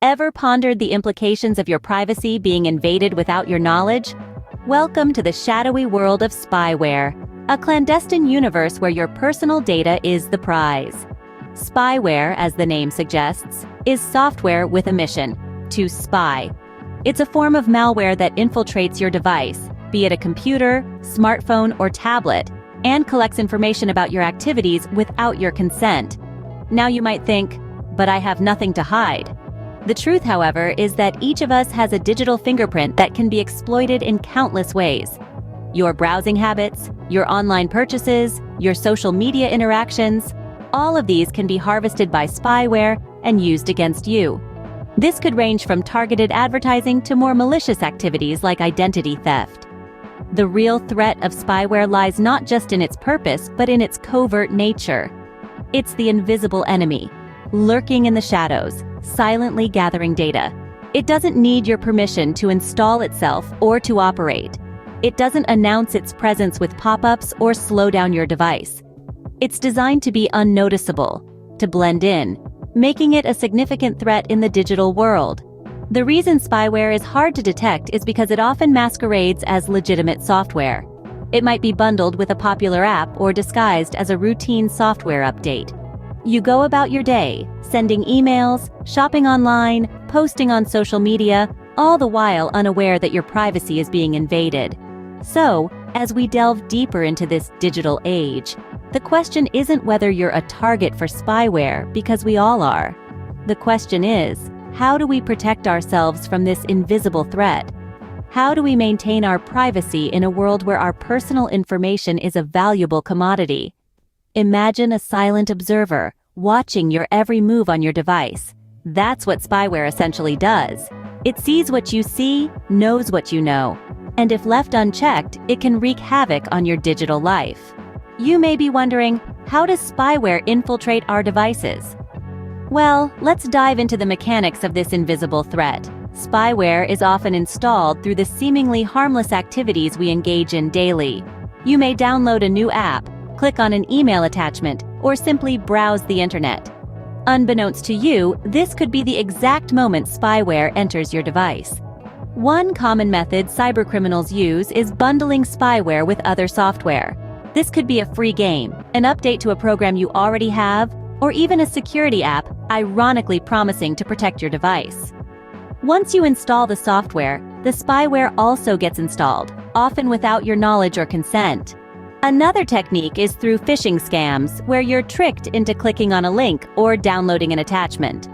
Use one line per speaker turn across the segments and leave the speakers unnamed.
Ever pondered the implications of your privacy being invaded without your knowledge? Welcome to the shadowy world of spyware, a clandestine universe where your personal data is the prize. Spyware, as the name suggests, is software with a mission: to spy. It's a form of malware that infiltrates your device, be it a computer, smartphone, or tablet, and collects information about your activities without your consent. Now you might think, but I have nothing to hide. The truth, however, is that each of us has a digital fingerprint that can be exploited in countless ways. Your browsing habits, your online purchases, your social media interactions, all of these can be harvested by spyware and used against you. This could range from targeted advertising to more malicious activities like identity theft. The real threat of spyware lies not just in its purpose, but in its covert nature. It's the invisible enemy, lurking in the shadows, silently gathering data. It doesn't need your permission to install itself or to operate. It doesn't announce its presence with pop-ups or slow down your device. It's designed to be unnoticeable, to blend in, making it a significant threat in the digital world. The reason spyware is hard to detect is because it often masquerades as legitimate software. It might be bundled with a popular app or disguised as a routine software update. You go about your day, sending emails, shopping online, posting on social media, all the while unaware that your privacy is being invaded. So, as we delve deeper into this digital age, the question isn't whether you're a target for spyware, because we all are. The question is, how do we protect ourselves from this invisible threat? How do we maintain our privacy in a world where our personal information is a valuable commodity? Imagine a silent observer, watching your every move on your device. That's what spyware essentially does. It sees what you see, knows what you know, and if left unchecked, it can wreak havoc on your digital life. You may be wondering, how does spyware infiltrate our devices? Well, let's dive into the mechanics of this invisible threat. Spyware is often installed through the seemingly harmless activities we engage in daily. You may download a new app, click on an email attachment, or simply browse the internet. Unbeknownst to you, this could be the exact moment spyware enters your device. One common method cybercriminals use is bundling spyware with other software. This could be a free game, an update to a program you already have, or even a security app, ironically promising to protect your device. Once you install the software, the spyware also gets installed, often without your knowledge or consent. Another technique is through phishing scams, where you're tricked into clicking on a link or downloading an attachment.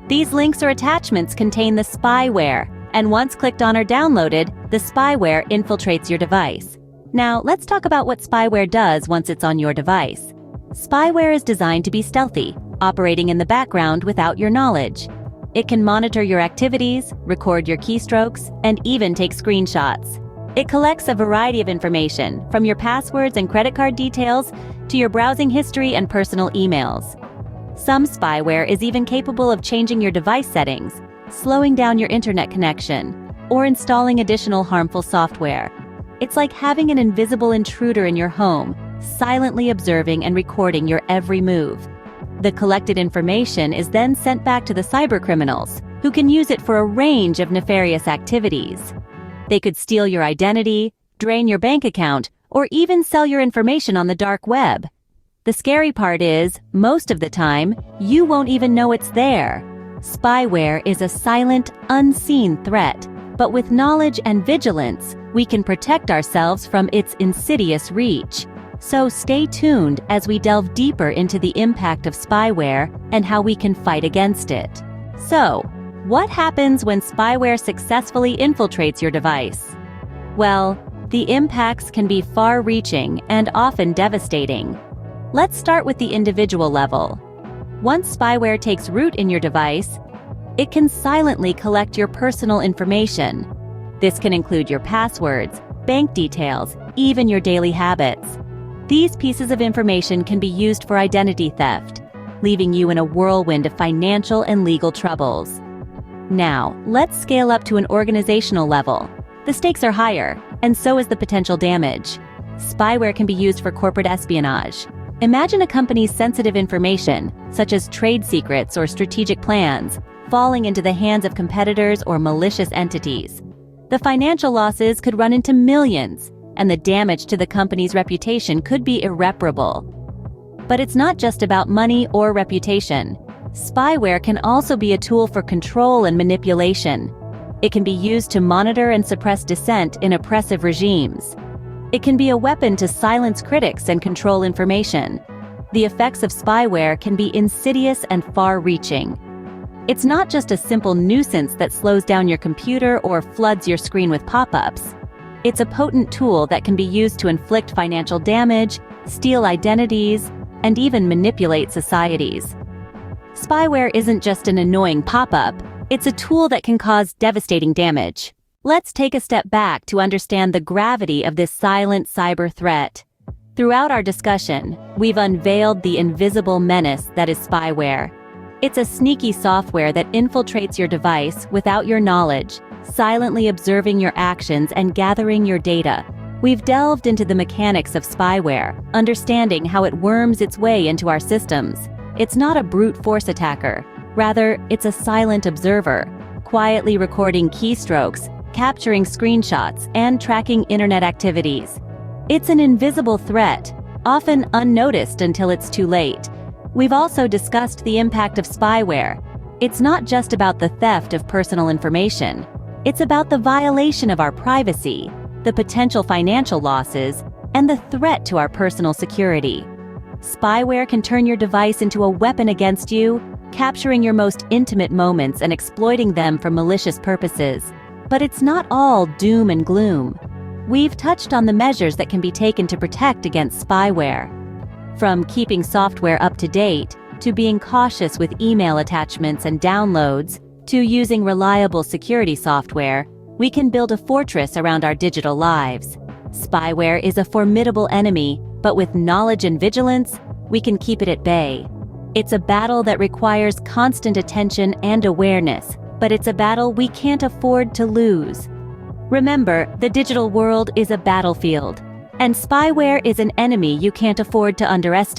These links or attachments contain the spyware, and once clicked on or downloaded, the spyware infiltrates your device. Now, let's talk about what spyware does once it's on your device. Spyware is designed to be stealthy, operating in the background without your knowledge. It can monitor your activities, record your keystrokes, and even take screenshots. It collects a variety of information, from your passwords and credit card details to your browsing history and personal emails. Some spyware is even capable of changing your device settings, slowing down your internet connection, or installing additional harmful software. It's like having an invisible intruder in your home, silently observing and recording your every move. The collected information is then sent back to the cybercriminals, who can use it for a range of nefarious activities. They could steal your identity, drain your bank account, or even sell your information on the dark web. The scary part is, most of the time, you won't even know it's there. Spyware is a silent, unseen threat, but with knowledge and vigilance, we can protect ourselves from its insidious reach. So stay tuned as we delve deeper into the impact of spyware and how we can fight against it. So, what happens when spyware successfully infiltrates your device? Well, the impacts can be far-reaching and often devastating. Let's start with the individual level. Once spyware takes root in your device, it can silently collect your personal information. This can include your passwords, bank details, even your daily habits. These pieces of information can be used for identity theft, leaving you in a whirlwind of financial and legal troubles. Now, let's scale up to an organizational level. The stakes are higher, and so is the potential damage. Spyware can be used for corporate espionage. Imagine a company's sensitive information, such as trade secrets or strategic plans, falling into the hands of competitors or malicious entities. The financial losses could run into millions, and the damage to the company's reputation could be irreparable. But it's not just about money or reputation. Spyware can also be a tool for control and manipulation. It can be used to monitor and suppress dissent in oppressive regimes. It can be a weapon to silence critics and control information. The effects of spyware can be insidious and far-reaching. It's not just a simple nuisance that slows down your computer or floods your screen with pop-ups. It's a potent tool that can be used to inflict financial damage, steal identities, and even manipulate societies. Spyware isn't just an annoying pop-up, it's a tool that can cause devastating damage. Let's take a step back to understand the gravity of this silent cyber threat. Throughout our discussion, we've unveiled the invisible menace that is spyware. It's a sneaky software that infiltrates your device without your knowledge, silently observing your actions and gathering your data. We've delved into the mechanics of spyware, understanding how it worms its way into our systems. It's not a brute force attacker. Rather, it's a silent observer, quietly recording keystrokes, capturing screenshots, and tracking internet activities. It's an invisible threat, often unnoticed until it's too late. We've also discussed the impact of spyware. It's not just about the theft of personal information. It's about the violation of our privacy, the potential financial losses, and the threat to our personal security. Spyware can turn your device into a weapon against you, capturing your most intimate moments and exploiting them for malicious purposes. But it's not all doom and gloom. We've touched on the measures that can be taken to protect against spyware. From keeping software up to date, to being cautious with email attachments and downloads, to using reliable security software, we can build a fortress around our digital lives. Spyware is a formidable enemy, but with knowledge and vigilance, we can keep it at bay. It's a battle that requires constant attention and awareness, but it's a battle we can't afford to lose. Remember, the digital world is a battlefield, and spyware is an enemy you can't afford to underestimate.